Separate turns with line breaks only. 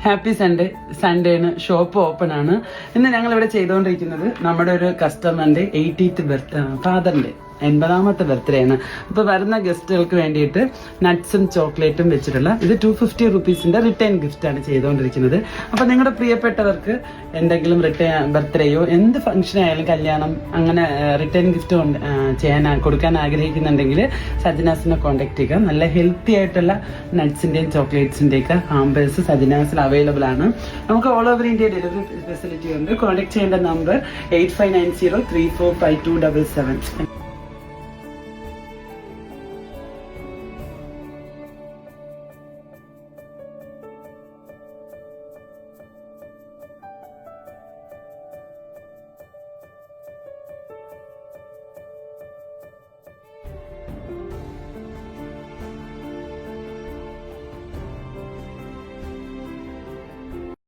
Happy സൺഡേന് shop open ആണ്. ഇന്ന് ഞങ്ങൾ ഇവിടെ ചെയ്തുകൊണ്ടിരിക്കുന്നത് നമ്മുടെ ഒരു കസ്റ്റമറിന്റെ 80th ഫാദറിന്റെ 80ാമത്തെ ബർത്ത്ഡേ ആണ്. അപ്പൊ വരുന്ന ഗസ്റ്റുകൾക്ക് വേണ്ടിയിട്ട് നട്ട്സും ചോക്ലേറ്റും വെച്ചിട്ടുള്ള ഇത് 250 റുപ്പീസിന്റെ റിട്ടേൺ ഗിഫ്റ്റ് ആണ് ചെയ്തുകൊണ്ടിരിക്കുന്നത്. അപ്പൊ നിങ്ങളുടെ പ്രിയപ്പെട്ടവർക്ക് എന്തെങ്കിലും ബർത്ത്ഡേയോ എന്ത് ഫംഗ്ഷൻ ആയാലും കല്യാണം അങ്ങനെ റിട്ടേൺ ഗിഫ്റ്റ് കൊടുക്കാൻ ആഗ്രഹിക്കുന്നുണ്ടെങ്കിൽ സജനാസിനെ കോൺടാക്ട് ചെയ്യുക. നല്ല ഹെൽത്തി ആയിട്ടുള്ള നട്ട്സിന്റെയും ചോക്ലേറ്റ്സിന്റെയും ഒക്കെ ഹാമ്പേഴ്സ് സജനാസിൽ അവൈലബിൾ ആണ്. നമുക്ക് all over India delivery facility ഉണ്ട്. കോൺടാക്ട് ചെയ്യേണ്ട നമ്പർ 8590345277.